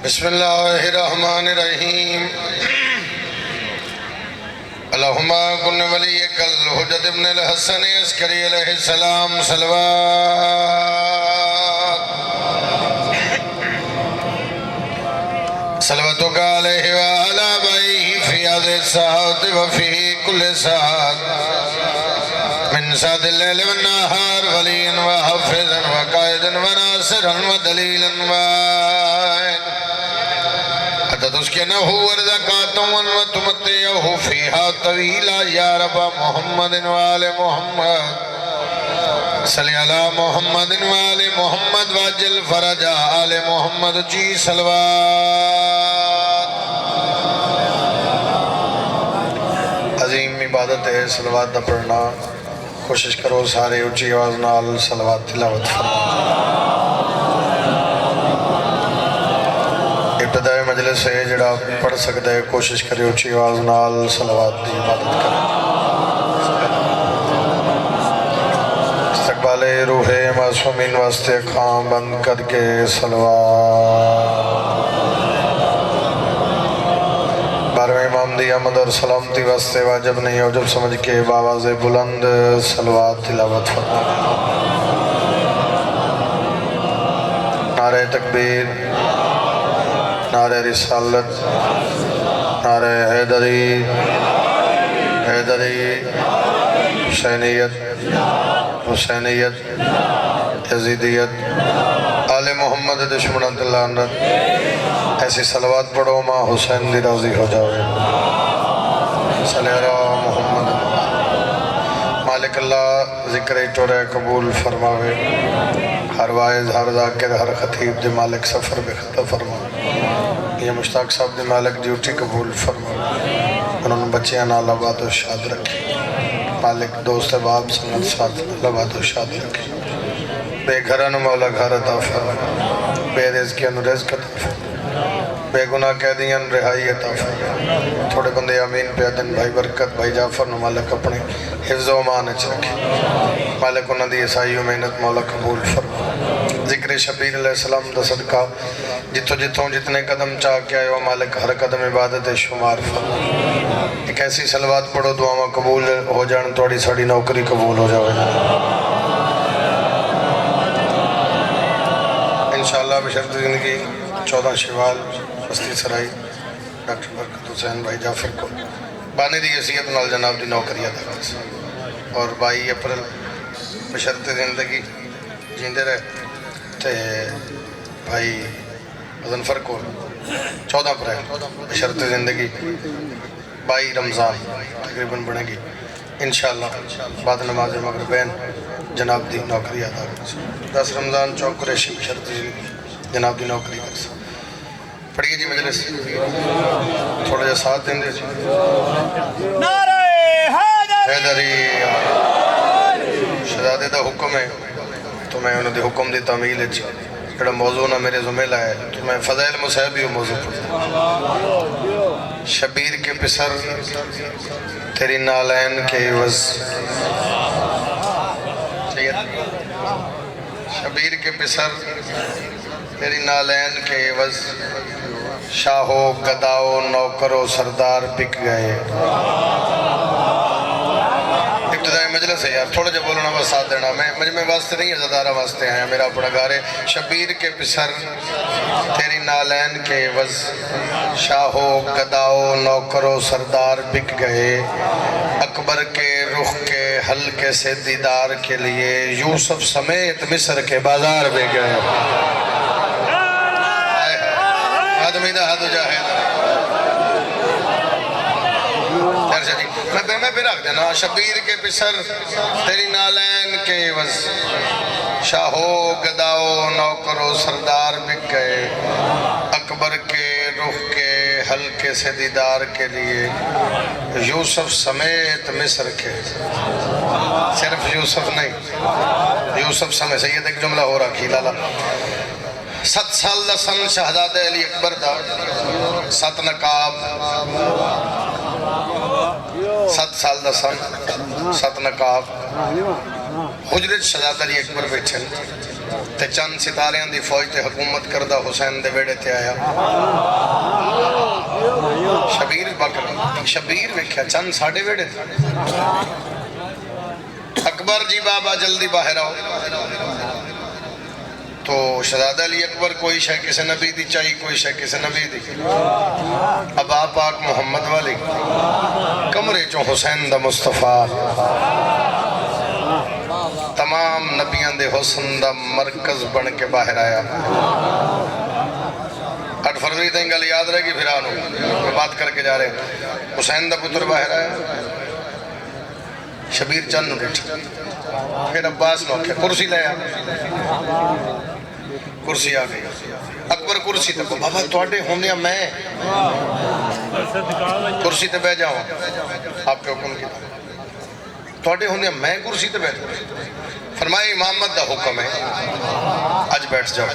بسم اللہ الرحمن الرحیم اللہم کن ولیک الحجت ابن الحسن عسکری علیہ السلام صلواتک علیہ وعلا بائیہ فی آذ الساعت وفی کل ساعت من ساعت اللیل والنہار ولین وحفظا وقائدا وناصرا ودلیلا وائن تسکنہ ورزقاتا وتمتعہ فیہا طویلا یا رب محمد وآل محمد صلی علی محمد وآل محمد واجل فرجا آل محمد جی صلوات عظیم عبادت ہے صلوات دا پڑھنا کوشش کرو سارے اچھی آواز نال صلوات تلاوت فرما ابتدائی مجلس ہے جڑا پڑھ سکتا ہے کوشش کرے اچھی آواز نال صلوات دی عبادت کرے استقبال روح معصومین واسطے خام بند کر کے صلوات بارہویں امام دی احمد اور سلامتی واسطے واجب نہیں ہو جب سمجھ کے بآواز بلند صلوات تلاوت فرما نعرہ تکبیر نعرہ رسالت نعرہ حیدری حیدری حسینیت حسینیت یزیدیت آل محمد دشمنات لعنت ایسی صلوات پڑھو ماں حسین دی راضی ہو جاوے صلی اللہ محمد مالک اللہ ذکر ایٹورے قبول فرماوے ہر وائز ہر ذاکر ہر خطیب دی مالک سفر بے خطہ فرماوے یہ مشتاق صاحب دی مالک ڈیوٹی قبول فرماوے انہوں نے بچیاں نال آباد و شاد رکھی مالک دوست باب سنت ساتھ آباد و شاد رکھی بے گھران مولا گھر عطا فرماوے بے رزقیان رزق عطا فرماوے بے گناہ قیدیاں رہائی عطا فرماوے تھوڑے بندے آمین پیادن بھائی برکت بھائی جعفر نو مالک اپنے حفظ و امان اچھ رکھے مالک انہوں دی عیسائی و محنت مولا قبول فرماوے ذکر شبیر علیہ السلام دا صدقہ جتوں جتوں جتنے قدم چاہ کے آئے ہو مالک ہر قدم عبادت شمار فرماوے ایک ایسی صلوات پڑھو دعاواں قبول ہو جان توڑی ساڑی نوکری قبول ہو جاوے انشاءاللہ بشرط زندگی 14 شوال بستی سرائی ڈاکٹر برکت حسین بھائی جعفر کو بانے دی حیثیت نال جناب دی نوکری ادا کر اور 22 اپریل بشرط زندگی جیندے رہے تے بھائی مظفر کو 14 اپریل بشرط زندگی 22 رمضان تقریباً بنے گی انشاءاللہ بعد نماز مغربین جناب دی نوکری ادا کر 10 رمضان چوک قریشی بشرط جناب دی نوکری کر پڑھئے جی مجلس تھوڑا جا ساتھ دیں دے نعرہ حیدری شہزادے دا حکم ہے تو میں انہوں دی حکم دی تعمیل ہے جڑا موضوع نہ میرے زمین لائے تو میں فضائل مصحبی و موضوع پڑھتا شبیر کے پسر تیری نالین کے عوض شبیر کے پسر تیری نالین کے عوض شاہو گداؤ نوکرو سردار بک گئے ابتدائی مجلس ہے یار تھوڑا جا بولنا بس ساتھ دینا میں مجمع واسطے نہیں ہے زدارہ واسطے ہیں میرا اپنا گارے شبیر کے پسر تیری نالین کے عوض شاہو گداؤ نوکرو سردار بک گئے اکبر کے رخ کے حلقے سے دیدار کے لیے یوسف سمیت مصر کے بازار بے گئے آدمی دا حد جاہد میں بھی رکھ دینا شبیر کے پسر تیری نالین کے عوض شاہو گداؤ نوکرو سردار بک گئے اکبر کے رخ کے حلقے سے دیدار کے لیے یوسف سمیت مصر کے صرف یوسف نہیں یوسف سمیت سید ایک جملہ ہو رہا کھی لالا 7 سال دا سن شہزادہ علی اکبر دا 7 نقاب 7 سال دا سن 7 نقاب حجرت شہزادہ علی اکبر بیٹھے تے چند ستاریاں دی فوج تے حکومت کردہ حسین دے ویڑے تے آیا شبیر بکر شبیر ویکھیا چند ساڑھے ویڑے تھے اکبر جی بابا جلدی باہر آؤ تو شہزادہ علی اکبر کوئی شے کسے نبی دی چاہی کوئی شے کسے نبی دی ابا پاک محمد والی کمرے چوں حسین دا مصطفیٰ تمام نبیان دے حسن دا مرکز بن کے باہر آیا 8 فروری تین گل یاد رہے گی پھر آنو میں بات کر کے جا رہے ہیں حسین دا پتر باہر آیا شبیر چند بیٹھ پھر عباس نوکھے کرسی لے آیا کرسی آ گئی اکبر کرسی تک بابا توڑے ہونے میں کرسی تے بیٹھ جاؤں آپ کے حکم کی توڑے ہونے میں کرسی تے بیٹھ فرمائے امامت دا حکم ہے آج بیٹھ جاؤ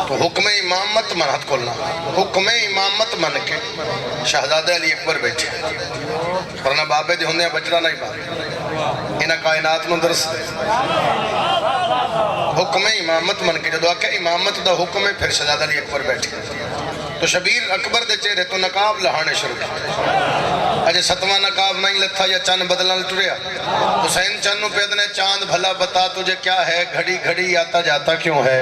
تو حکم امامت من ہاتھ کھولنا حکم امامت من کے شہزادہ علی اکبر بیٹھے ورنہ بابے دے ہونے بچڑا نہیں بات انہاں کائنات نو درس دے حکم امامت من کے جدو آکے امامت دا حکم ہے پھر شہزادہ علی اکبر بیٹھے تو شبیر اکبر دے چہرے تو نقاب لہانے شروع کی اجے ستواں نقاب نہیں لتھا یا چاند بدلنا لٹریا حسین چاند نو پیدنے چاند بھلا بتا تجھے کیا ہے گھڑی گھڑی آتا جاتا کیوں ہے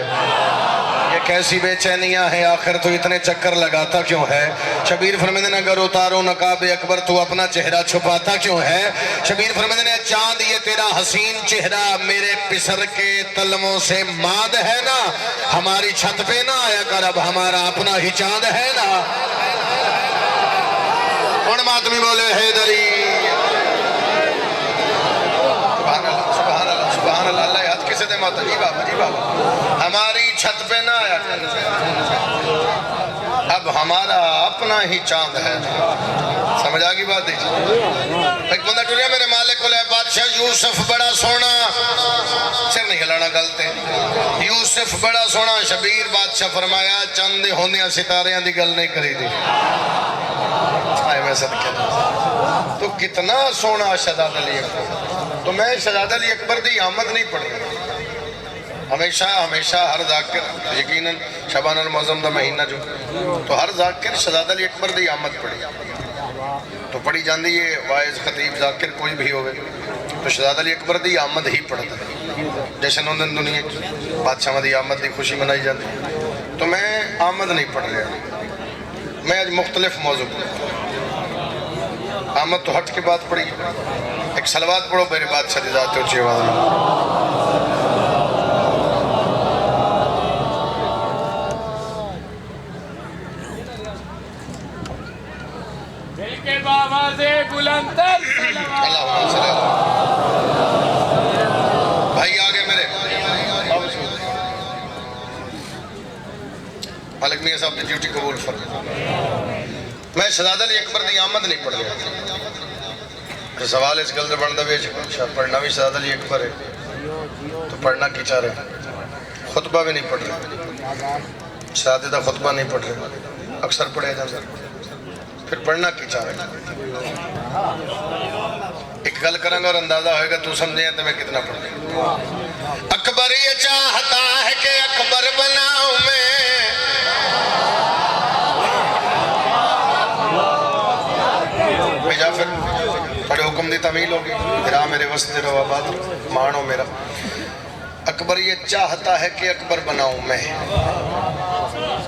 یہ کیسی بے چینیاں ہیں آخر تو اتنے چکر لگاتا کیوں ہے شبیر فرمیدے نے اگر اتارو نقاب اکبر تو اپنا چہرہ چھپاتا کیوں ہے شبیر فرمیدے نے چاند یہ تیرا حسین چہرہ میرے پسر کے تلموں سے ماد ہے نا ہماری چھت پہ نہ آیا کر اب ہمارا اپنا ہی چاند ہے نا کون ماتمی بولے حیدری سبحان اللہ سبحان اللہ اللہ ہاتھ کسے دے ماتا جی بابا ہماری چھت پہ نہ آیا اب ہمارا اپنا ہی چاند ہے سمجھ آگی بات دیجیے ایک بندہ ٹوریا میرے مالک کو لے بادشاہ یوسف بڑا سونا سر نہیں ہلانا گلتے یوسف بڑا سونا شبیر بادشاہ فرمایا چند ہوندیاں ستاریاں دی گل نہیں کری دی آئے میں صدقہ تو کتنا سونا شہزادہ علی اکبر تو میں شہزادہ علی اکبر دی آمد نہیں پڑھی ہمیشہ ہر ذاکر یقیناً شبان المعظم دا مہینہ جو تو ہر ذاکر شہزادہ علی اکبر دی آمد پڑھی تو پڑھی جاندی ہے وائز خطیب ذاکر کوئی بھی ہوئے تو شہزادہ علی اکبر دی آمد ہی پڑھتا ہے جیسے نوندن دنیا بادشاہ دی آمد دی خوشی منائی جاتی تو میں آمد نہیں پڑھ رہا میں آج مختلف موضوع آمد تو ہٹ کے بات پڑھی ایک صلوات پڑھو میرے بادشاہ دی ذات اونچی آواز میں اللہ صلی اللہ بھائی آگے میرے مالک میاں صاحب نے ڈیوٹی قبول فرمائی میں شہزادہ علی اکبر دی آمد نہیں پڑھ گیا تو سوال اس گل سے بنتا بیچ پڑھنا بھی شہزادہ علی اکبر ہے تو پڑھنا کی چاہ رہے خطبہ بھی نہیں پڑھ رہے شہزادہ دا خطبہ نہیں پڑھ رہے اکثر پڑھے جاتا پھر پڑھنا کی چاہ رہے ایک گل کریں گا اور اندازہ ہوئے گا تو سمجھیں تو میں کتنا پڑھ رہے اکبر یہ چاہتا ہے کہ اکبر بناؤں میں بھیجا پھر بڑے حکم دی تعمیل ہوگی پھر میرے وسط رو آباد مانو میرا اکبر یہ چاہتا ہے کہ اکبر بناؤں میں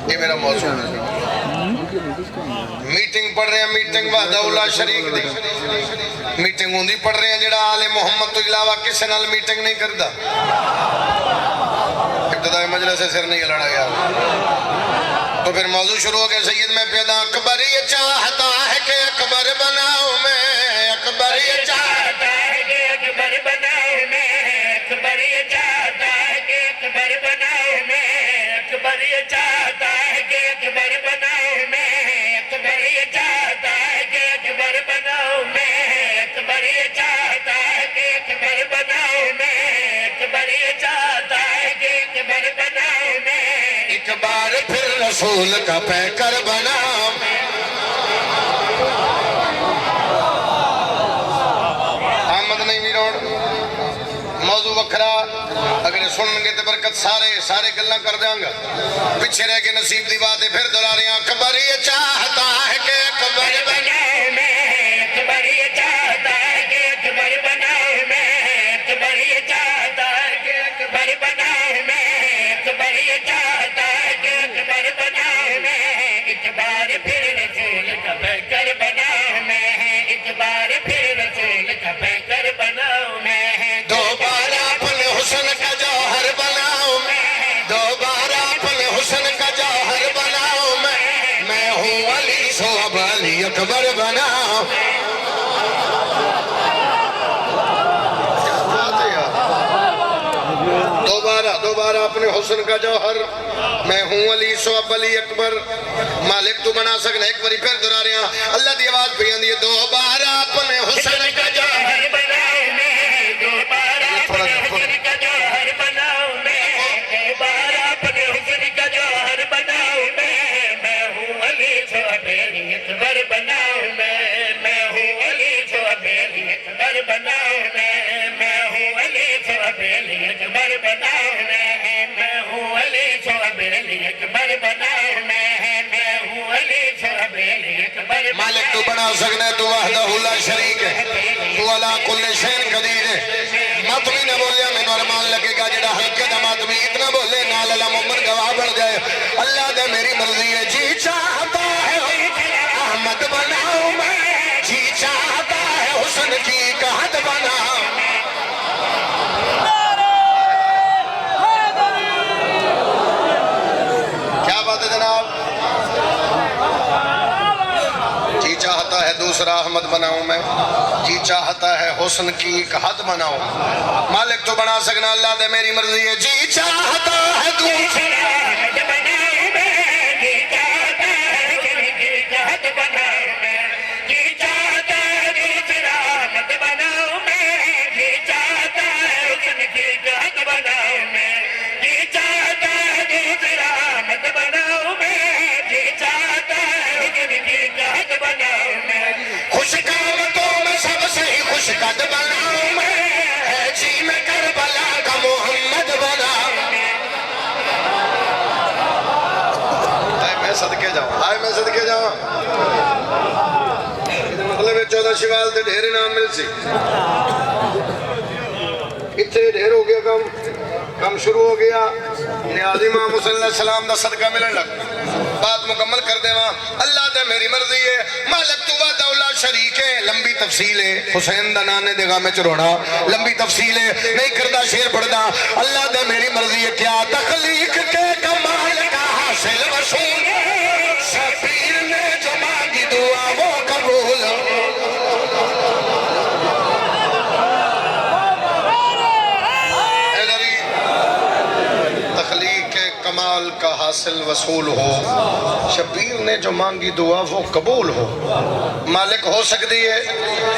یہ میرا موضوع ہے میٹنگ پڑھ رہے ہیں میٹنگ وحدہ اللہ شریک دی میٹنگ ہوندی پڑھ رہے ہیں جڑا آل محمد تو علاوہ کسے نال میٹنگ نہیں کردا ابتدائی مجلس سے سر نہیں ہلانا گیا تو پھر موضوع شروع ہو گیا سید میں پیدا اکبر یہ چاہتا ہے کہ اکبر بناؤں میں اکبر یہ چاہتا ہے کہ اکبر بناؤں میں اکبر یہ چاہتا ہے کہ اکبر بناؤں میں اکبر یہ چاہتا ہے کہ اکبر بناؤں میں اکبر یہ چاہتا ہے کہ اکبر بناؤں میں اکبر یہ چاہتا ہے کہ اکبر بناؤں میں اکبر یہ چاہتا ہے کہ اکبر بناؤں میں ایک بار پھر رسول کا پیکر بناؤں آمد نہیں میروڑ موضوع وکھرا میرے سنن گے تے برکت سارے گلاں کر دیاں گا پیچھے رہ کے نصیب دی بات ہے پھر دلا رہے ہیں اکبر یہ چاہتا ہے کہ اکبر بناؤں میں اکبر یہ چاہتا ہے کہ اکبر بناؤں میں اکبر یہ چاہتا ہے کہ اکبر بناؤں میں اکبر یہ چاہتا ہے کہ اکبر بناؤں میں ایک بار پھر رسول کا پیکر بناؤں میں ایک بار پھر رسول کا پیکر بناؤں میں دوبارہ اپنے حسن کا جوہر بناؤں دوبارہ اپنے حسن کا جوہر بناؤں میں ہوں علی سو اب علی اکبر بناؤں دوبارہ اپنے حسن کا جوہر میں ہوں علی سو اب علی اکبر مالک تو بنا سکنا ایک باری پھر دورا رہے ہیں اللہ دی آواز پہ آندی ہے دوبارہ اپنے حسن کا جوہر بناؤں میں دوبارہ اپنے حسن کا جوہر بناؤں میں دوبارہ اپنے حسن کا جوہر بناؤں میں ہوں علی سو اب علی اکبر بناؤں میں ہوں علی سو اب علی اکبر بناؤں میں ہوں علی سو اب علی اکبر بناؤں میں ہوں علی سو اب علی اکبر بناؤں میں ہوں علی سو اب علی اکبر مالک تو بنا سکنا تو وحدہ لا شریک ہے تو علا کل شین قدیر ہے ماتمی نہ بولیا میں نورمان لگے گا جڑا حلقہ دا ماتمی اتنا بولے نال اللہ محمد گواہ بڑھ جائے اللہ دے میری مرضی ہے جی چاہتا ہے احمد بناؤں میں جی چاہتا ہے حسن کی قحط بناؤں کیا بات ہے جناب جی چاہتا ہے دوسرا احمد بناؤں میں جی چاہتا ہے حسن کی قحط بناؤں مالک تو بنا سکنا اللہ دے میری مرضی ہے جی چاہتا ہے دوسرا احمد بناؤں میں جی چاہتا ہے حسن کی قحط بناؤں میں جی چاہتا ہے دوسرا احمد بناؤں میں جی چاہتا ہے حسن کی قحط بناؤں میں جی چاہتا ہے دوسرا احمد بناؤں میں جی چاہتا ہے حسن کی قحط بناؤں میں خوش قامتوں میں سب سے ہی خوش قد بناؤں میں ہے جی میں کربلا کا محمد بناؤں میں صدقے جاؤں مطلب 14 شوال تے ڈھیر نام مل سی اتنے ڈھیر ہو گیا کم شروع ہو گیا نیاز امام حسین علیہ السلام دا صدقہ ملن لگ بات مکمل کر دے وہاں اللہ دے میری مرضی ہے مالک تو وعدہ لا شریک ہے لمبی تفصیل ہے حسین دا نانے دے گا میں چروڑا لمبی تفصیل ہے نہیں کردہ شیر پڑھدا اللہ دے میری مرضی ہے کیا تخلیق کے کمال کا حاصل وصول شبیر نے جو مانگی دعا وہ قبول کمال کا حاصل وصول ہو شبیر نے جو مانگی دعا وہ قبول ہو مالک ہو سکتی ہے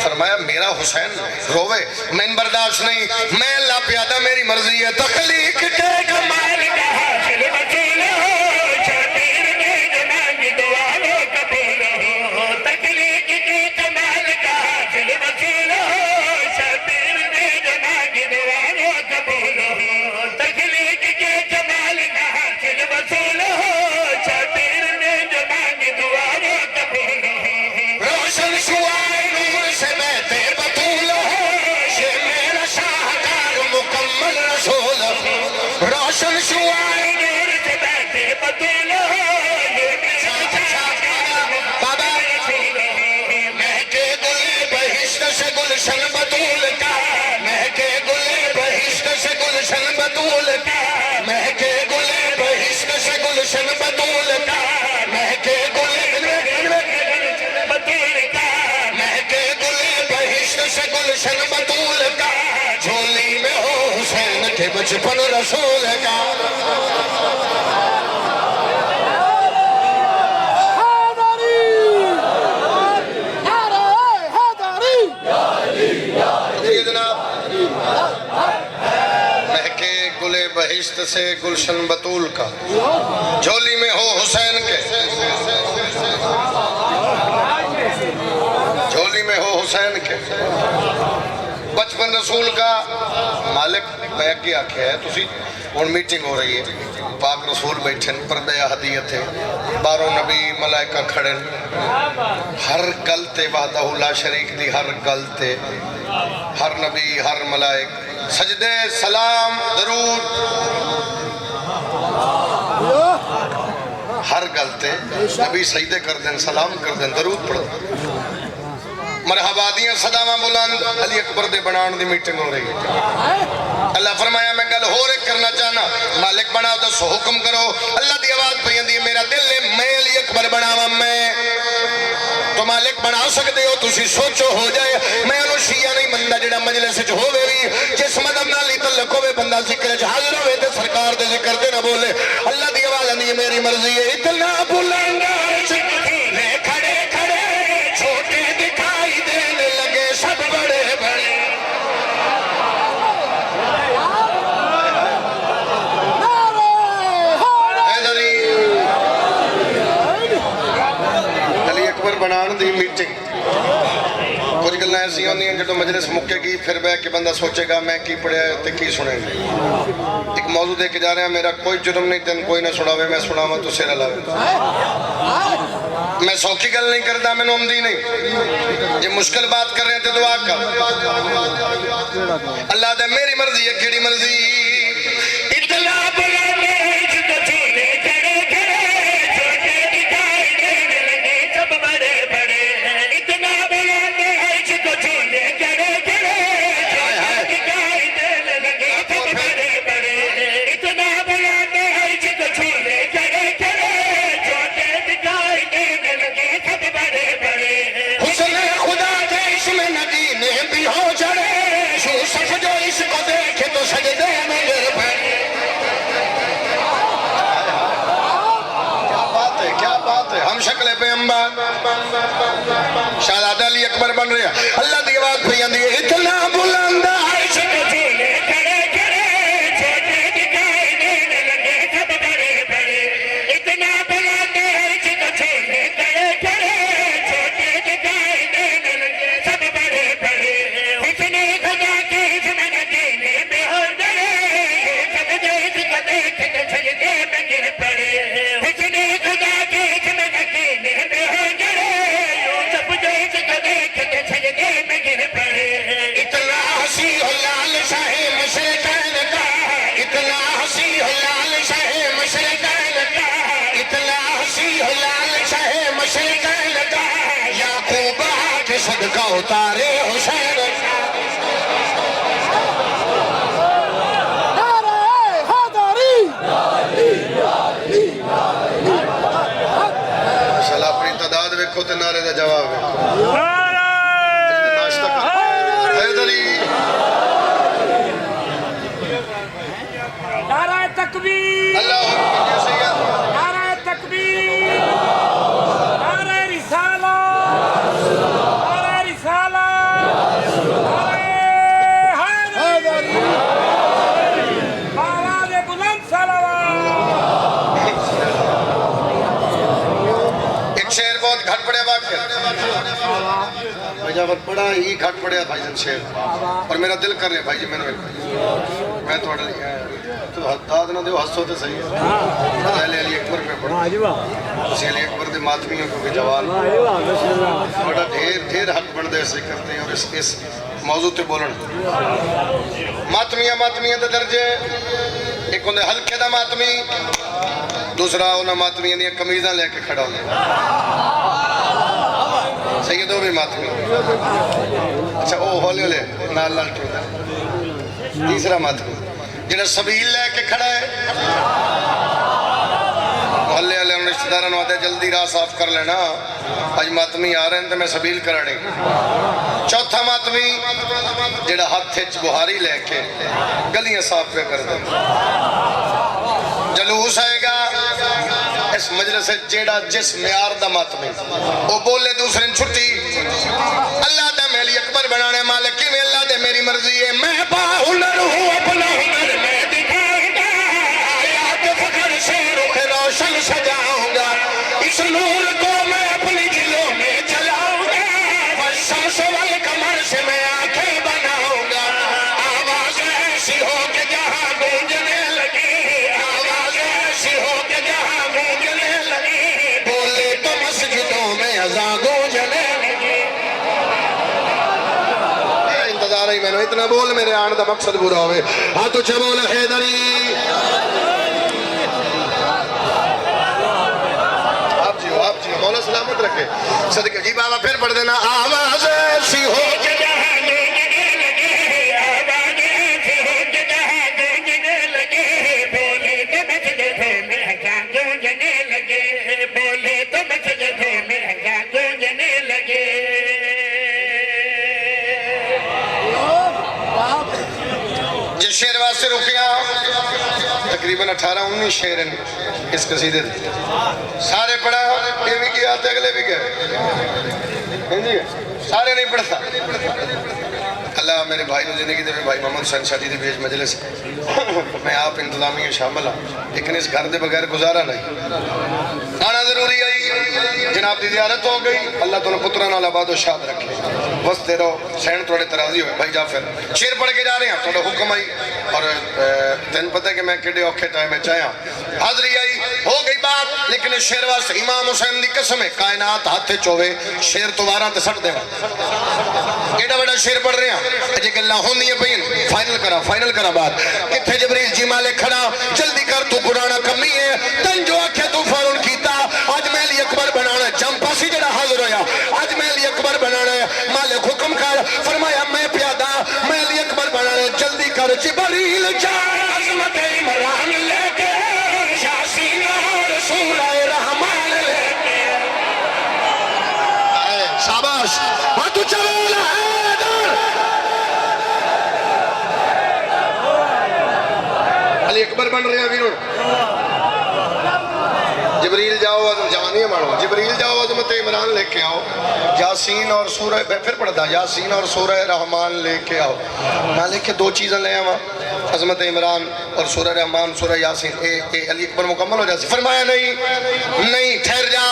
فرمایا میرا حسین روے میں ان برداشت نہیں میں اللہ پیادہ میری مرضی ہے تخلیق کے کمال کا حاصل وصول ہو شبیر نے جو مانگی دعا وہ قبول ہو تخلیق کے کمال کا حاصل وصول ہو شبیر نے جو مانگی دعا وہ قبول ہو تخلیق کے کمال کا حاصل وصول ہو شبیر نے جو مانگی دعا وہ قبول ہو روشن شعاع نور سے بہتے بطول ہو یہ میرا شاہکار مکمل رسول روشن شعاع نور سے بہتے بطول ہو یہ میرا شاہکار مکمل رسول مہکے گل بہشت سے گلشن بطول کا مہکے گل بہشت سے گلشن بطول کا مہکے گل بہشت سے گلشن بطول کا مہکے گل بطول کا مہکے گل بہشت سے گلشن بطول کا جھولی میں ہو حسین کے بچپن رسول کا بہشت سے گلشن بطول کا جھولی میں ہو حسین کے جھولی میں ہو حسین کے بچپن بن رسول کا مالک میں کے آکھیا ہے تسی ہن میٹنگ ہو رہی ہے پاک رسول بیٹھن پردہ ہدیت ہے باروں نبی ملائکہ کھڑے ہر گل تے وحدہ لا شریک دی ہر گل تے ہر نبی ہر ملائک سجدے سلام درود ہر گل تے نبی سجدے کر دیں سلام کر دیں درود پڑھ دیں مرحبا دیاں صداواں بلند علی اکبر دے بنان دی میٹنگ ہو رہی ہے اللہ فرمایا میں گل ہو رہے کرنا چاہنا مالک بناؤ دسو حکم کرو اللہ دی آواز پہ میرا دل ہے میں علی اکبر بناواں میں تو مالک بنا سکتے ہو تسی سوچو ہو جائے میں انہوں شیعہ نہیں بندہ جڑا مجلس وچ ہووے بھی جس مدد نال تعلق ہوے بندہ ذکر وچ حاضر ہوے تے سرکار دے ذکر تے نہ بولے اللہ دی آواز آندی ہے میری مرضی ہے اتنا بلند میں کھڑے کھڑے چھوٹے دکھائی دینے لگے سب بڑے بڑے علی اکبر بنان دی میٹنگ کچھ گلنا ایسی ہوندی ہیں جب مجلس مکے گی پھر بے کہ بندہ سوچے گا میں کی پڑھیا ہے تے کی سنے گا ایک موضوع دے کے جا رہے ہیں میرا کوئی جرم نہیں تین کوئی نہ سناوے میں سناواں تو سیرہ لاوے میں سوکھی گل نہیں کرتا میں نومدی نہیں یہ مشکل بات کر رہے ہیں تے دعا کر اللہ دے میری مرضی ہے کیڑی مرضی اتنا بلند ہے جب چھونے کھڑے کھڑے چھوٹے دکھائی دینے لگے سب بڑے بڑے اتنا بلند ہے جب چھونے کھڑے کھڑے چھوٹے دکھائی دینے لگے سب بڑے بڑے اتنا بلند ہے جب چھونے کھڑے کھڑے چھوٹے دکھائی دینے لگے سب بڑے بڑے حسن خدا کے اس میں ندینے بھی ہو جڑے یوسف جو اس کو دیکھے تو سجدے میں گر پڑے کیا بات ہے ہم شکل پیغمبر شہزادہ علی اکبر بن رہے ہیں اللہ دی آواز پہ آندی ہے اتنا بلند عرش پہ جھولے کھڑے کھڑے چھوٹے دکھائی دینے لگے سب بڑے بڑے اتنا بلند عرش پہ جھولے کھڑے کھڑے چھوٹے دکھائی دینے لگے سب بڑے بڑے حسن خدا کے اس میں ندینے میں ہو جڑے سب جو اس کو دیکھ کے سجدے میں گر پڑے حسن خدا کے اس میں ندینے میں ہو جڑے سب جو اس کو دیکھ کے سجدے میں گر پڑے اتنا حسی و لال شاہ مشرقین کا اتنا حسی و لال شاہ مشرقین کا اتنا حسی و لال شاہ مشرقین کا یعقوب آ کے صدقہ اتارے حسین ماشاءاللہ اپنی تعداد ویکھو تے نعرے دا جواب ویکھو ناشتہ کر حیدری نعرہ تکبیر اللہ اکبر یا سید نعرہ تکبیر نعرہ رسالہ نعرہ رسالہ نعرہ حیدری آواز بلند صلوات ایک شعر بہت گھٹ پڑے واقع بھائی جب بڑا ہی گھٹ پڑے بھائی جن شعر اور میرا دل کر رہے بھائی جی میں تھوڑا تو داد نہ دیو حسو تے صحیح ہے پہلے علی اکبر پہ پڑھو اسی علی اکبر دے ماتمیوں کو بھی جوان بڑا ڈھیر حق بن دے سے کرتے ہیں اور اس موضوع تے بولن ماتمیاں دے درجے ایک ہوندے ہلکے دا ماتمی دوسرا انہاں ماتمیاں دیاں کمیزاں لے کے کھڑا ہوندے سیدوں بھی ماتمی اچھا او ہولے ہولے نال لال ٹوٹا تیسرا ماتمی جنہیں سبیل لے کے کھڑا ہے محلے والے انہوں رشتہ داروں آتے جلدی راہ صاف کر لینا آج ماتمی آ رہے ہیں تو میں سبیل کرا رہی چوتھا ماتمی جڑا ہاتھ بہاری لے کے گلیاں صاف پہ کر دیں جلوس آئے گا اس مجلس سے جیڑا جس معیار دا ماتمی وہ بولے دوسرے چھٹی اللہ دے میری اکبر بنانے مالک کی میں اللہ دے میری مرضی ہے میں باہنر ہوں اپنا ہنر میں دکھاؤں گا آیات فخر سے رخ روشن سجاؤں گا اس نور کو میں اپنی دلوں میں جلاؤں گا والشمس والقمر سے میں آنکھیں بناؤں گا میں نے اتنا بول میرے آن دا مقصد پورا ہوئے ہاتھ اچھا بول حیدری آپ جی مولا سلامت رکھے صدقہ جی بابا پھر پڑھ دینا آواز ایسی ہو جس شعر واسطے رکیا تقریباً 18-19 شعر ہیں اس قصیدے دے سارے پڑھا یہ بھی کیا آتے اگلے بھی کیا سارے نہیں پڑھتا اللہ میرے بھائی نے زندگی دے بھائی محمد حسین شاہ جی دی بیج مجلس میں آپ انتظامی شامل ہوں لیکن اس گھر دے بغیر گزارا نہیں آنا ضروری آئی جناب دی زیارت ہو گئی اللہ تمہیں پتران والا آباد و شاد رکھے بس دے رہو سینڈ تھوڑے ترازی ہوئے بھائی جعفر شیر پڑھ کے جا رہے ہیں تھوڑا حکم آئی اور تین پتہ ہے کہ میں کڑے اوکھے ٹائم میں چاہیاں حاضری آئی ہو گئی بات لیکن اس شیر واسطے امام حسین دی قسم ہے کائنات ہاتھے چوے شیر تو وارہ تے سٹ دے ایڈا بڑا شیر پڑھ رہے ہیں اجے کہ اللہ ہوندی ہے بین فائنل کرا بات کتھے جبریل جی مالے کھڑا جلدی کر تو پرانا کمی ہے تن جو آکھے تو فارون کیتا آج محلی اکبر بنانا جمپا سی جڑا حاضر ہویا آج محلی اکبر بنانا ہے مالک حکم کر فرمایا میں پیادا محلی اکبر بنانا جلدی کر جبریل جا عظمت عمران لے کے یاسین اور سورہ رحمان لے کے شاباش ہاں تو چلو علی اکبر بن رہے ہیں ویرون جبریل جاؤ جوانی مانو جبریل جاؤ عظمت عمران لے کے آؤ یاسین اور سورہ پھر پڑھتا یاسین اور سورہ رحمان لے کے آؤ مالک کے دو چیزیں لے آؤ عظمت عمران اور سورہ رحمان سورہ یاسین علی اکبر مکمل ہو جاتی فرمایا نہیں ٹھہر جا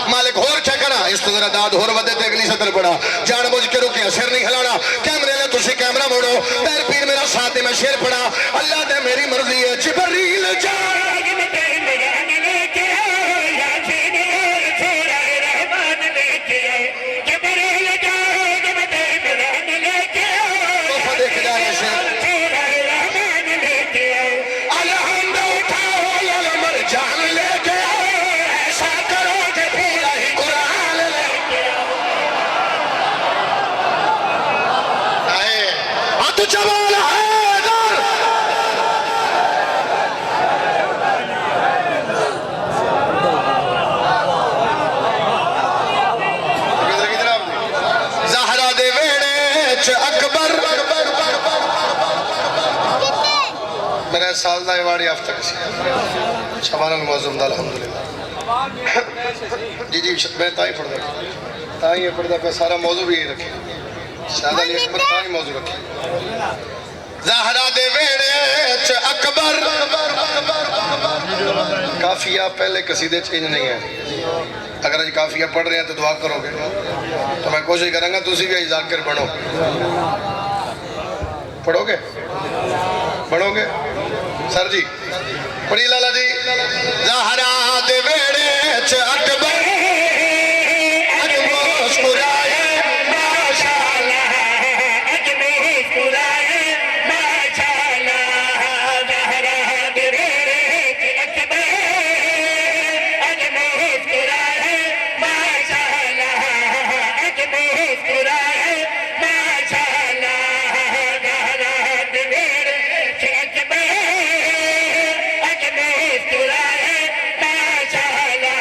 مالک ہور کیا کرا اس تو ذرا داد ہور ودے تے اگلی سطر پڑھا جان بوجھ کے رکیا سر نہیں ہلانا کیمرے لے تسی کیمرہ موڑو پیر پیر میرا ساتھ میں شیر پڑھا اللہ دے میری مرضی ہے جبریل جا عظمت عمران لے کے یاسین اور سورہ رحمان لے کے جبریل جا عظمت عمران لے کے وفا دیکھ جائے شیر میرے سال دا ایوارڈی آفتہ کسی شبان المعظم دا الحمدللہ جی میں تائی پڑھ دا تائی یہ پڑھ دا پہ سارا موضوع بھی یہ رکھے شاہد علی اکبر تائی موضوع رکھے زہرہ دے ویڑے چھ اکبر کافیہ پہلے قصیدے چینج نہیں ہے اگر آج کافیہ پڑھ رہے ہیں تو دعا کرو گے تو میں کوشش کروں گا تسی بھی ذاکر بنو پڑھو گے سر جی پڑھی لالا جی زہرہ دے ویڑے چھ اکبر اج مسکرائے ماشاءاللہ اج مسکرائے ماشاءاللہ زہرہ دے ویڑے چھ اکبر اج مسکرائے ماشاءاللہ اج مسکرائے ماشاءاللہ زہرہ دے ویڑے چھ اکبر اج مسکرائے ماشاءاللہ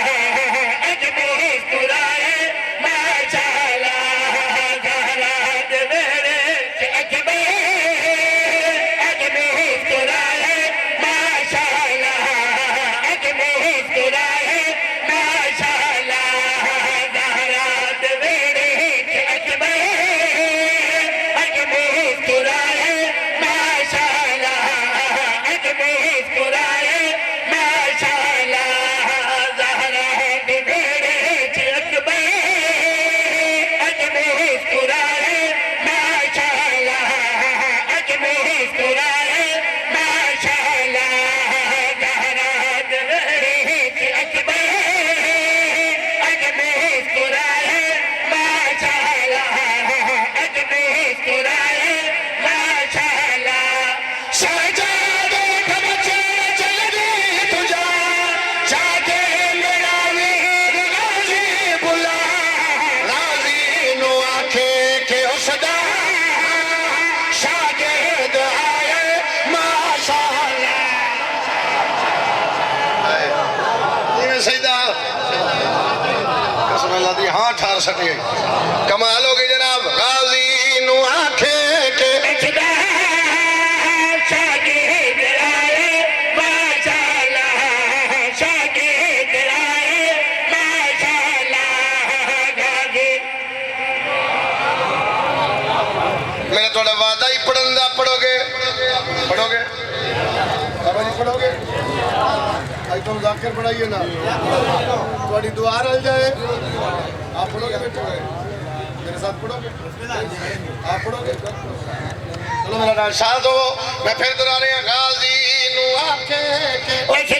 کدی ہاں ٹھار سٹی کمال ہو گئی جناب غازی نو آنکھے کے میرا تھوڑا وعدہ ہی پڑھن دا پڑھو گے بابا جی پڑھو گے آج تم ذاکر پڑھائیے نا تھوڑی دعا رل جائے آپ پڑھو گے میرے ساتھ پڑھو گے آپ پڑھو گے چلو میرا نام شاد ہو میں پھر دورا رہے ہیں غازی نو آنکھے کے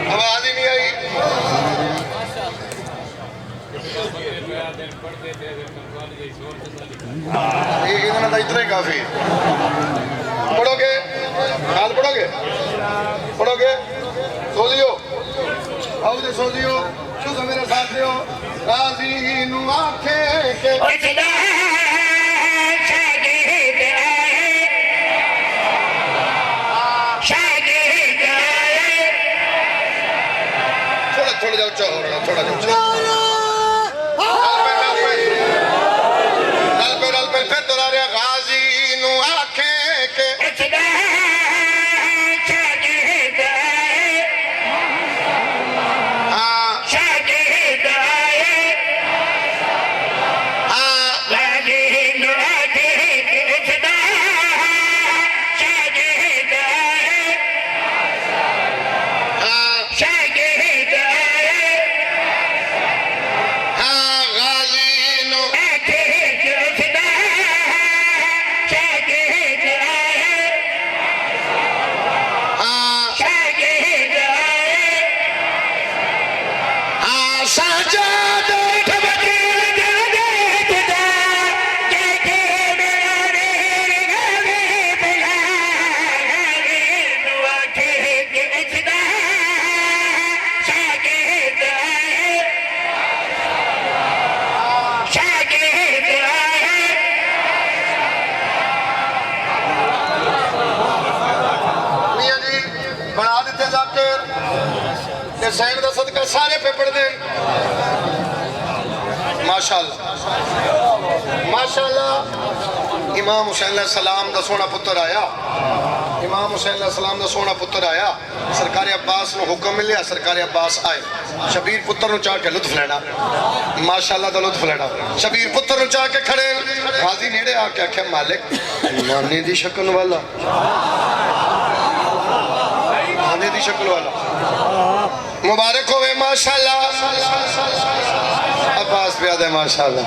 آواز ہی نہیں آئی اتنا ہی کافی پڑھو گے خیال پڑھو گے سوزیو آؤ جے سوزیو شو میرے ساتھ دیو غازی نو آنکھے کے تھوڑا جاؤ چاہو رہا تھوڑا جاؤ چاہو نل پہ پھر دورا رہے غازی نو آنکھیں کے حسین دا صدقہ سارے پہ پڑھ دیں ماشاءاللہ امام حسین علیہ السلام دا سونا پتر آیا سرکار عباس نو حکم ملیا سرکار عباس آئے شبیر پتر نو چاہ کے لطف لینا ماشاءاللہ دا لطف لینا شبیر پتر نو چاہ کے کھڑے غازی نیڑے آ کے آکھے مالک نانے دی شکل والا مبارک ہوئے ماشاءاللہ عباس پیادہ ماشاءاللہ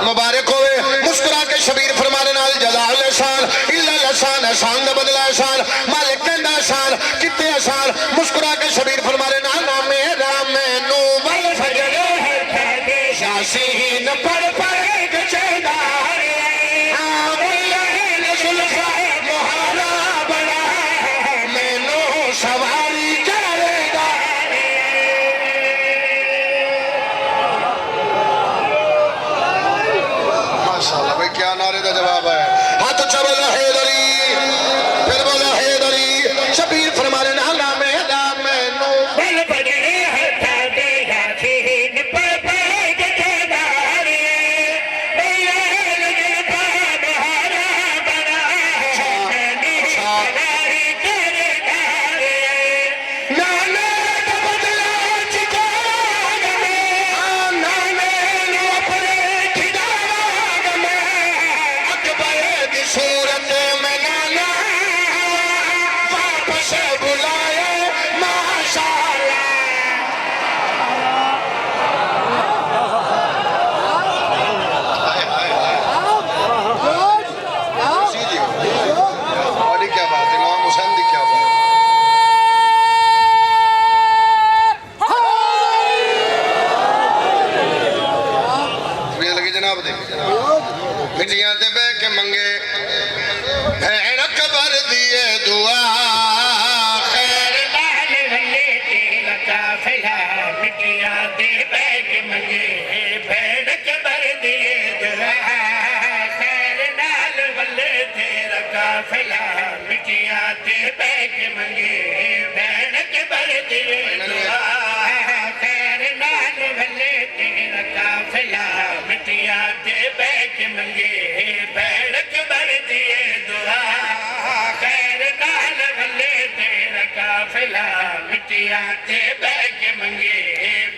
مبارک ہوئے مسکرا کے شبیر فرمانے نال جزا احسان اللہ لسان احسان دا بدلہ احسان مالک کہندہ احسان کتے احسان مسکرا کے شبیر فرمانے نال میرا مینو بل فجر شاسین پڑھ گچے دارے سواری کرے گا ماشاءاللہ بھئی کیا نعرے دا جواب ہے ہاتھ اچھا بولا حیدری پھر بولا حیدری شبیر فرمانے نالا میرا مینو بل بڑے ہتھا دے یاسین پر گچے دارے لگل پا بہارا بنا شہنی سواری کرے دارے نانے دا بدلا چکارا گمے نانے نو اپنے کھدارا گمے اکبر دی صورت میں نانا واپس بلائے ماشاءاللہ سیدھی بڑی کیا بات ہے امام حسین دی کیا بات ہے لگی جناب دے مٹیاں دے بے کے منگے بھین اکبر دیئے دعا خیر لال والے تیل قافلہ مٹیاں دے بیگ منگے بھیڑ کبر دیے دعا خیر لال والے تیرا قافلہ مٹیاں دے بیگ منگے دیے دعا خیر نال ولے تیرا قافلہ مٹیاں تے بہ کے منگے بھیڑ قبر دیے دعا خیر نال ولے تیرا قافلہ مٹیاں تے بہ کے منگے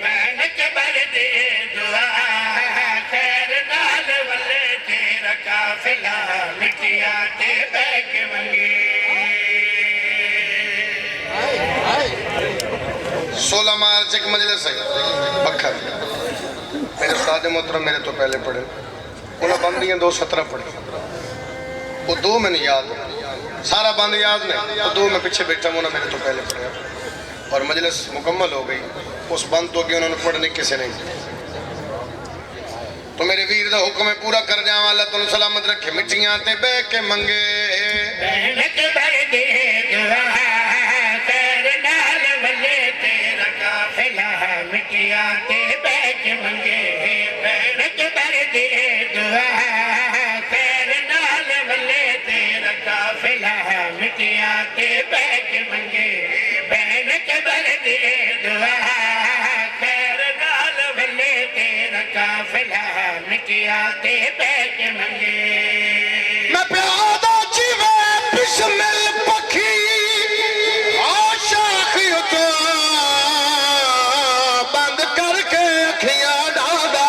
بھیڑ قبر دیے دعا خیر نال ولے تیرا قافلہ مٹیاں تے بہ کے منگے 16 مارچ ایک مجلس ہے بکھر میرے استاد محترم میرے تو پہلے پڑھے انہوں بندیاں 2:17 پڑھی وہ 2 میں نہیں یاد سارا بند یاد نہیں وہ 2 میں پیچھے بیٹھا ہوں انہوں میرے تو پہلے پڑھے اور مجلس مکمل ہو گئی اس بند تو گیا انہوں نے پڑھنے کسے نہیں تو میرے ویر دا حکم پورا کر جاواں اللہ تنوں سلامت رکھے مٹیاں تے بہ کے منگے بہن قبر دیے دعا خیر نال ولے تیرا قافلہ مٹیاں تے بہ کے منگے بہن قبر دیے دعا خیر نال ولے تیرا قافلہ مٹیاں تے بہ کے منگے بہن قبر دیے دعا خیر نال ولے تیرا قافلہ مٹیاں تے بہ کے منگے میں پیادہ جیوے بسمل پکھی آشاخی تو بند کر کے اکھیاں ڈھادا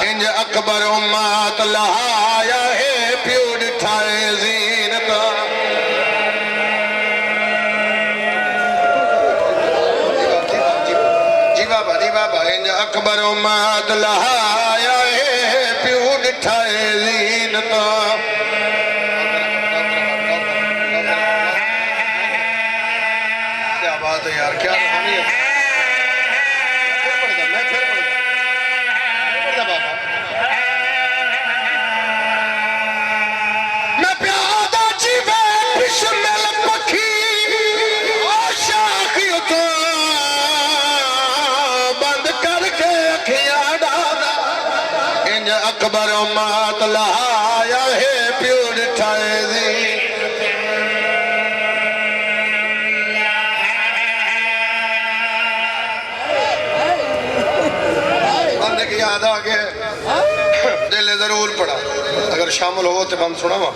انج اکبر امت لہایا ہے پیو ڈٹھائے زینتا جی بابا انج اکبر امت لہایا ہے پیو ڈٹھائے زینتا کیا بات ہے یار کیا روحانی ہے میں پھر پڑھ دا بابا میں پیادہ جیوے بسمل پکھی آشاخی تو بند کر کے اکھیاں ڈادا انج اکبر امت لہایا ہے پیو ڈٹھائے زینتا بندے کی یاد آگے دل ضرور پڑا اگر شامل ہو تو بند سنا ہوا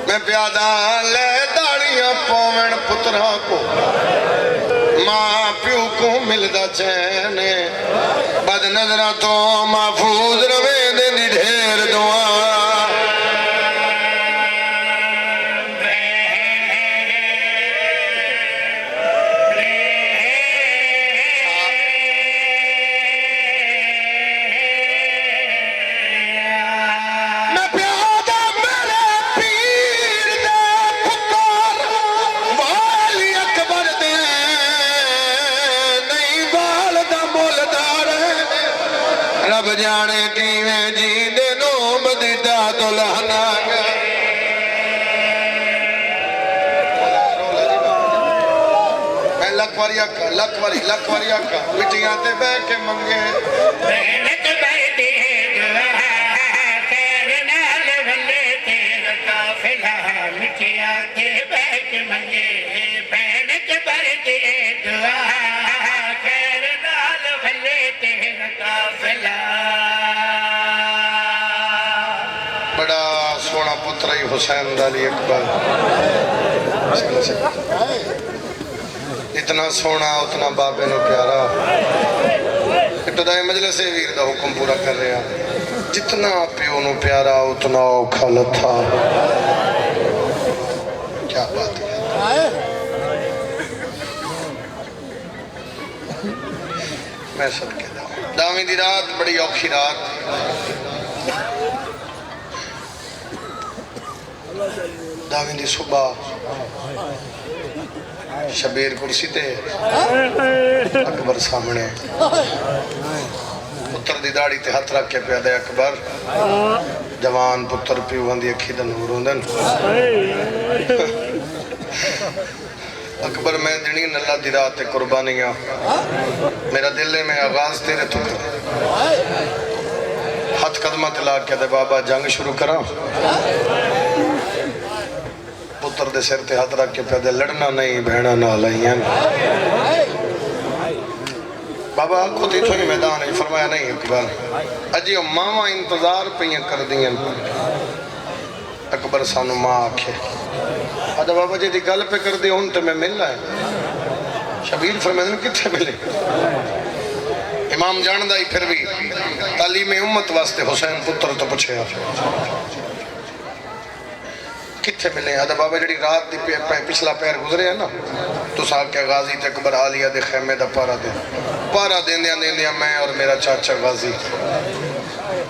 میں پیادہ لے داڑیاں پومن پترا کو ماں پیو کو ملدا چین بد نظرہ تو محفوظ رویں دی ڈھیر دعا میں پیادہ میرے پیر دے پتر والی اکبر دے نہیں والدہ مولدار رب جانے کیویں جی دے نو بدیدہ تو لہنا گا میں لکھ واری اکا مٹیاں تے بہ کے منگے بہن قبر دیے دعا خیر نال ولے تیرا قافلہ مٹیاں تے بہ کے منگے بہن قبر دیے دعا خیر نال ولے تیرا قافلہ بڑا سونا پتر ہی حسین دالی اکبر اتنا سونا اتنا بابے نو پیارا ابتدائی مجلس ویر دا حکم پورا کر رہا جتنا پیو نو پیارا اتنا اوکھا لتھا کیا بات ہے میں صدقے داویں دی رات بڑی اوکھی رات داویں دی صبح شبیر کرسی تے اکبر سامنے پتر دی داڑی تے ہاتھ رکھ کے پیادہ اکبر جوان پتر پیو ہندی اکھی دا نور ہوندن اکبر میں دنی نلہ دی رات تے قربانیاں میرا دل میں آغاز تیرے تو کر ہاتھ قدمہ تلا کے دے بابا جنگ شروع کرا وہ پتر دے سر تے ہاتھ رکھ کے پہ دے لڑنا نہیں بہنا نہ لائیں بابا کو تھی تھوڑی میدان ہے فرمایا نہیں اکبر اجیو ماما انتظار پہ کر دیں اکبر سانو ماں آکھے آدھا بابا جی دی گل پہ کر دے ہون تے میں مل رہا ہے شبیر فرمائے کتھے ملے امام جاندہ ہی پھر بھی تعلیم امت واسطے حسین پتر تو پچھے کتھے ملے آدھا بابا جڑی رات دی پچھلا پیر گزرے ہیں نا تو ساکھ کے غازی تے اکبر عالیہ دے خیمے دا پارا دین دیا میں اور میرا چاچا غازی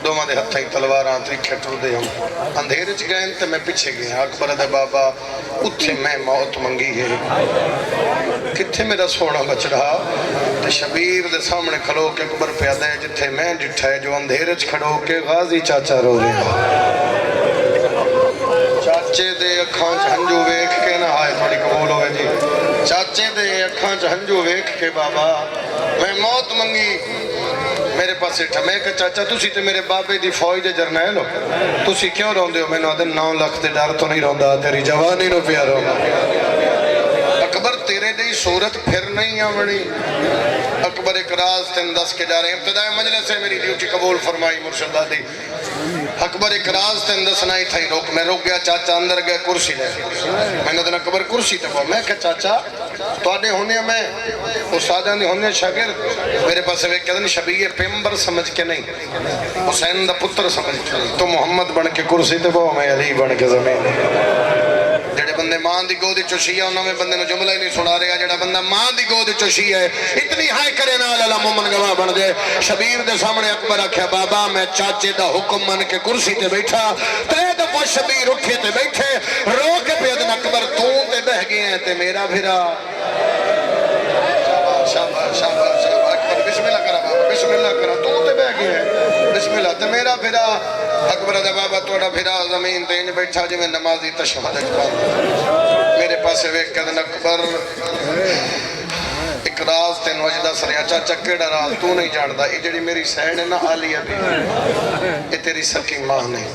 دو ماں دے ہتھاں ہی تلواراں تریکھے ٹر دے ہم اندھیرے چ گئے تے میں پیچھے گئے اکبر دے بابا اتھے میں موت منگی ہے کتھے میرا سونا بچ رہا تے شبیر دے سامنے کھلو کے اکبر پیادہ ہے جتھے میں ڈٹھا ہے جو اندھیرے چ کھڑو کے غازی چاچا رو رہا چاچے دے اکھاں چ ہنجو ویکھ کے نہ آئے تھوڑی قبول ہوئے جی چاچے دے اکھاں چ ہنجو ویکھ کے بابا میں موت منگی میرے پاس اٹھا میں کہ چاچا تسی تے میرے بابے دی فوج دے جرنیل ہو تسی کیوں روندے ہو میں نے آدھے 9 لاکھ دے ڈر تو نہیں روندا تیری جوانی نو پیا روندا اکبر تیرے دی صورت پھر نہیں آوڑی اکبر ایک راز تین دس کے جا رہے ہیں ابتدائی مجلس سے میری ڈیوٹی قبول فرمائی مرشدہ دی اکبر ایک راز تین دس نہیں تھا میں روک گیا چاچا اندر گئے کرسی لے میں نے دن اکبر کرسی تے پا میں کہ چاچا تو آنے ہونے میں استادان دی ہونے شاگرد میرے پاس ایک کہتے ہیں شبیہ پیمبر سمجھ کے نہیں حسین دا پتر سمجھ کے نہیں تو محمد بن کے کرسی تے پا میں علی بن کے زمین جڑے بندے ماں دی گودی چوشی ہے انہوں میں بندے نے جملہ ہی نہیں سنا رہے جڑا بندہ ماں دی گودی چوشی ہے اتنی ہائے کرے نا اللہ مومن گواہ بن جائے شبیر دے سامنے اکبر آکھیا بابا میں چاچے دا حکم من کے کرسی تے بیٹھا تے دفعہ شبیر اٹھے تے بیٹھے رو کے پیدن اکبر تو تے بہ گئے ہیں تے میرا بھیرا شاباش شاباش اکبر بسم اللہ کرا بابا بسم اللہ کرا تو تے بہ گئے ہیں بسم اللہ تے میرا بھیرا اکبر دا بابا توڑا بھیرا زمین تے انج بیٹھا جو میں نمازی تشہد اکبر میرے پاسے ویک کدن اکبر ایک راز تین وجدہ سریا چاچا کیڑا راز تو نہیں جاندہ یہ جڑی میری سین ہے نا آلیہ بھی یہ تیری سکی ماں نہیں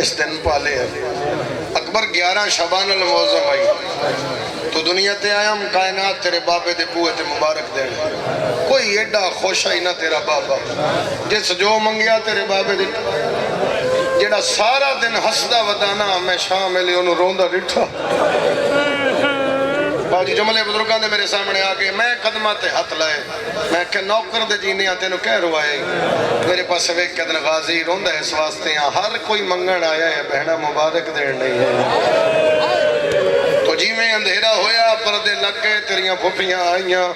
اس دن پالے ہے اکبر 11 شعبان المعظم آئی تو دنیا تے آیا ہم کائنات تیرے بابے دے بوئے تے مبارک دینے کوئی ایڈا خوش آئی نہ تیرا بابا جس جو منگیا تیرے بابے دے جڑا سارا دن ہسدہ ودانا میں شاملی انہوں روندہ ڈٹھا باجی جملے بزرگاں دے میرے سامنے آگے میں قدمہ تے ہاتھ لائے میں کہ نوکر دے جینے آتے نو کہہ روائے میرے پاس ویک کدن غازی روندہ اس واسطے ہیں ہر کوئی منگن آیا ہے بہنہ مبارک دین نہیں ہے تو جی میں اندھیرا ہویا پردے لگ گئے تیریاں پھوپیاں آئیاں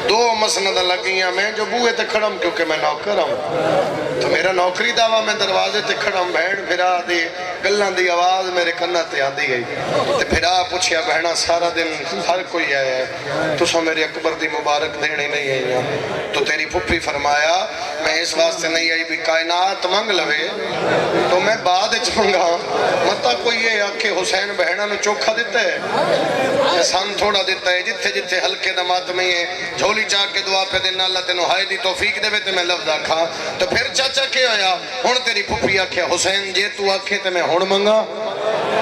2 مسندہ لگیاں میں جو بوئے تے کھڑم کیونکہ میں نوکر ہوں تو میرا نوکری دعویٰ میں دروازے تے کھڑم بہن پھرا دی گلان دی آواز میرے کنہ تے آندی گئی تے پھرا پوچھیا بہنہ سارا دن ہر کوئی آیا ہے تو سو میرے اکبر دی مبارک دینے نہیں آئی تو تیری پھپی فرمایا میں اس واسطے نہیں آئی بھی کائنات منگ لوے تو میں بعد اچ منگا مطا کوئی یہ آکھے حسین بہنہ نو چوکھا دیتا ہے احسان تھوڑا دیتا ہے جتھے جتھے ہلکے دمات میں ہے جھولی چاہ کے دعا پہ دینا اللہ تینو ہائے دی توفیق دے بیتے میں لفظ آکھا تو پھر چاچا کیا ہویا ہون تیری پھپی آکھیا حسین جے تو آکھے تے میں ہون منگا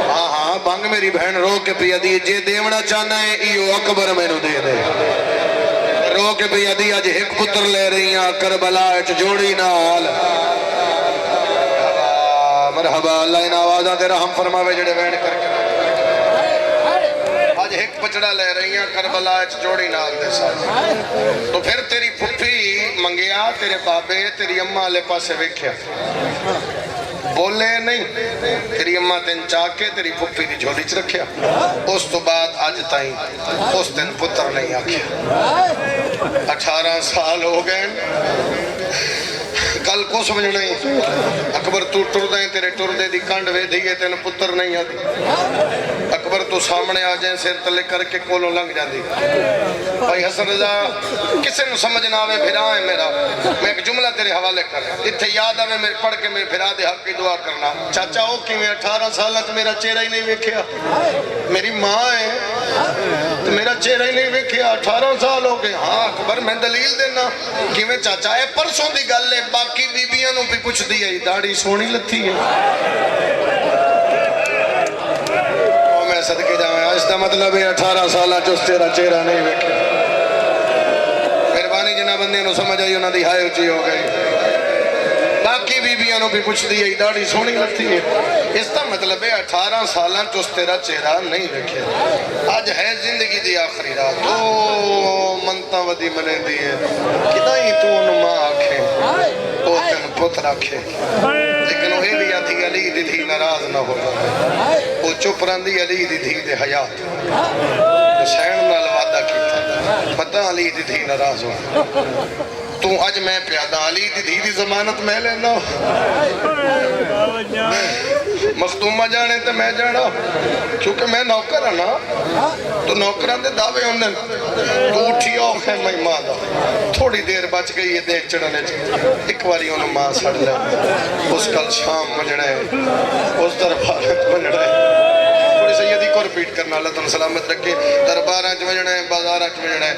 ہاں ہاں بانگ میری بہن رو کے پیا دی جے دیونا چاہنا ہے ایو اکبر میں نو دے دے رو کے پیا دی آج ایک پتر لے رہی ہیں کربلا اچ جوڑی نال مرحبا اللہ ان آوازہ تیرا ہم فرماوے جڑے بہن کر کے آج ایک پچڑا لے رہی ہیں کربلا اچ جوڑی نال دے ساتھ تو پھر تیری پھپی منگیا تیرے بابے تیری اممہ لے پاسے ویکھیا بولے نہیں تیری اممہ تین چاہ کے تیری پھپی دی جھولی چ رکھیا اس تو بعد آج تائیں اس دن پتر نہیں آکھیا 18 سال ہو گئے کل کو سمجھ نہیں اکبر تو ٹر دیں تیرے ٹر دے دی کانڈ وے دیئے تین پتر نہیں آدھی اکبر تو سامنے آ جائیں سیر تلے کر کے کولوں لنگ جا دی بھائی حسن رضا کسے نو سمجھنا آوے بھرا ہے میرا میں ایک جملہ تیرے حوالے کر اتھے یاد آوے میرے پڑھ کے میرے بھرا دے حق کی دعا کرنا چاچا ہو کی میں 18 سالت میرا چہرہ ہی نہیں ویکھیا میری ماں ہے تو میرا چہرہ ہی نہیں ویکھیا 18 سال ہو گئے ہاں اکبر میں دلیل دینا کہ میں چاچا ہے پرسوں دی گل ہے باقی بیبیاں نو بھی پوچھ دی ہے داڑھی سونی لتھی ہے صدقے جاؤں اس کا مطلب ہے 18 سالہ چس تیرا چہرہ نہیں ویکھے مہربانی جنہ بندے نو سمجھ آئی انہاں دی ہائے اچھی ہو گئی باقی بیبیاں نو بھی پوچھ دی ہے داڑھی سونی لگتی ہے اس کا مطلب ہے 18 سالہ چس تیرا چہرہ نہیں ویکھے آج ہے زندگی دی آخری رات تو منتا ودی منے دی ہے کدھا ہی تو انہوں ماں آکھیں او تن پتر آکھیں لیکن وہ بھی آتی علی دی تھی ناراض نہ ہو وہ چپ رہندی علی دی تھی دے حیات حسین نال وعدہ کیتا پتہ علی دی تھی ناراض ہو تو اج میں پیادہ علی دی تھی دی ضمانت میں لینا مختومہ جانے تے میں جانا کیونکہ میں نوکر ہاں نا تو نوکران دے دعوے ہوندے تو اٹھی آخ ہے میں ماں دا تھوڑی دیر بچ گئی ہے دیکھ چڑھنے ایک باری انہوں ماں سڑ لے اس کل شام مجھنے اس دربارت مجھنے تھوڑی سیدی کو رپیٹ کرنا اللہ تم سلامت رکھے دربارہ مجھنے بازارہ مجھنے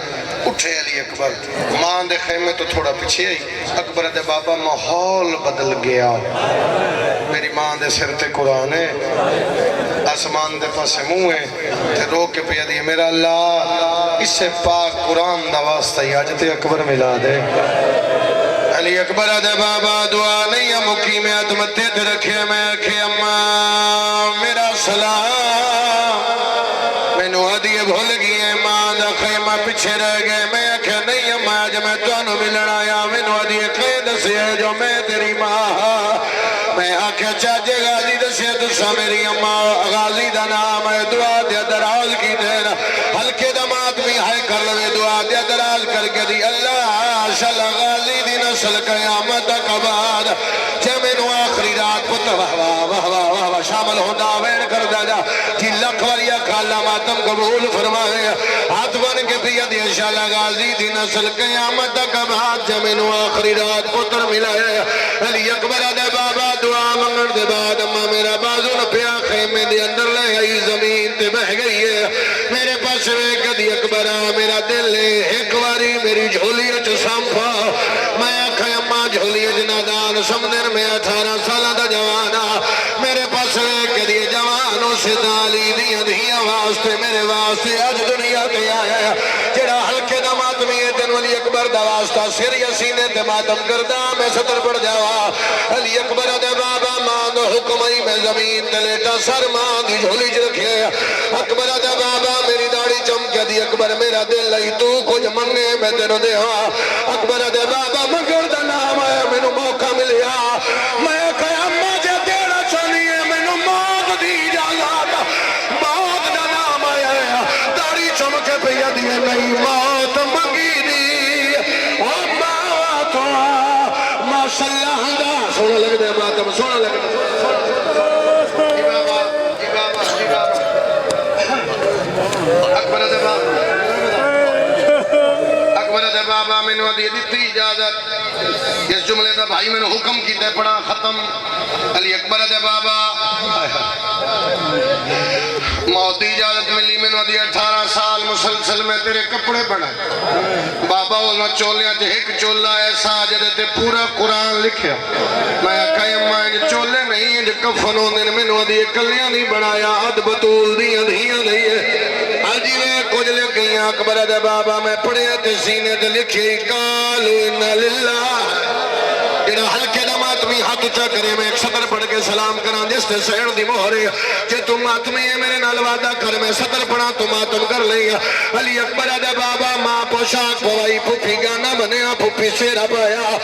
اٹھے علی اکبر ماں دے خیمے تو تھوڑا پیچھے آئی اکبر دے بابا ماحول بدل گیا میری ماں دے سر تے قرآن ہے آسمان دے پاسے منہ ہے تے رو کے پیا دیئے میرا اللہ اس سے پاک قرآن دا واسطہ ہی آج تے اکبر ملا دے علی اکبر دے بابا دعا نہیں ہے مقیم عدمتے تے رکھے میں کہ اماں میرا سلام میں نو ہدیے بھول گئے ماں دا خیمہ پچھے رہ گئے میں کہ نہیں اماں آج میں تو انہوں ملن آیا میں نو ہدیے قید سے ہے جو میں تیری ماں میں آکھے چاچے غازی دسے دسا میری اماں غازی دا نام ہے دعا دیا دراز کی دینا ہلکے دمات بھی ہائے کر لوے دعا دیا دراز کر کے دی اللہ شل غازی دی نسل قیامت کباد جمینو آخری رات پتر واہ واہ واہ واہ واہ واہ شامل ہوندہ وین کر دا جا جی لکھ وریا کالا ماتم قبول فرمائے ہاتھ بن کے پیا دی شل غازی دی نسل قیامت کباد جمینو آخری رات پتر ملائے علی اکبر دے بابا دعا منگن دے بعد اماں میرا بازو نہ پیا خیمے دے اندر لے آئی زمین تے بہ گئی ہے میرے پاس ویک دی اکبرہ میرا دل ہے ایک واری میری جھولی اچھ سامپا میں آکھا اماں جھولی جنادان سمدر میں 18 سالہ دا جوانا میرے پاس ویک دی جوانوں سے دالی دیا دیا واسطے میرے واسطے آج دنیا تے آیا جڑا ہلکے دا ماتمی ہے تن علی اکبر دا واسطہ سر یسینے تے ماتم کردہ میں سطر پڑ جاوا علی اکبر دے بابا ماں دو حکمائی میں زمین تلیٹا سر ماں دی جھولی چ رکھے اکبر دے بابا میری داڑھی چمکے دی اکبر میرا دل لئی تو کچھ منگے میں تینو دے ہاں اکبر دے بابا مگر دا نام ہے مینو موقع ملیا میں کہا مجھے دینا چاہیے مینو موت دی اجازت موت دا نام ہے داڑھی چمکے پیا دی نہیں موت منگی دی او موت ماشاءاللہ دا سونا لگ دے ماتم سونا لگ دے اکبر دے بابا میں نے دیتی اجازت اس جملے دا بھائی میں نے حکم کی تے پڑا ختم علی اکبر دے بابا موت دی اجازت ملی میں نے 18 سال مسلسل میں تیرے کپڑے بنا بابا وہ چولیاں تے ایک چولا ایسا جدے تے پورا قرآن لکھیا میں کہا اماں چولے نہیں جو کفنوں نے میں نے کلیاں نہیں بنایا عد بطول دیاں دھیاں نہیں آجی میں کچھ لکھ گئی اکبر دے بابا میں پڑھے تے سینے تے لکھی قالو انا للہ جڑا ہلکے دا ماتمی ہاتھ اچھا کرے میں ایک سطر پڑھ کے سلام کران جس تے سین دی مہرے کہ تم ماتمی ہے میرے نال وعدہ کر میں سطر پڑھا تو ماتم کر لیا علی اکبر دے بابا ماں پوشاک پوائی پھوپھی گانا بنیا پھوپھی سیرہ پایا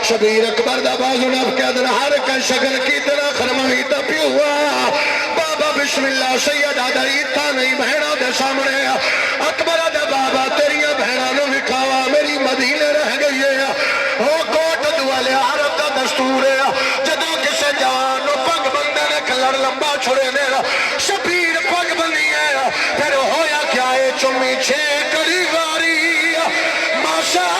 شبیر اکبر دا بازو نف کے در ہر کا شکل کی طرح خرمہی تپی ہوا بابا بسم اللہ سید آدھائی تھا نہیں بہنہ دے سامنے اکبر دے بابا تیریاں بہنہ نو وکھاوا میری مدینے رہ گئی ہے وہ کوٹ دوالے عرب دا دستور ہے جدو کسے جوان نو پگ بندے نے کلڑ لمبا چھوڑے میرا شبیر پگ بندی ہے پھر ہویا کیا ہے چمی چھے کڑی واری ماشاء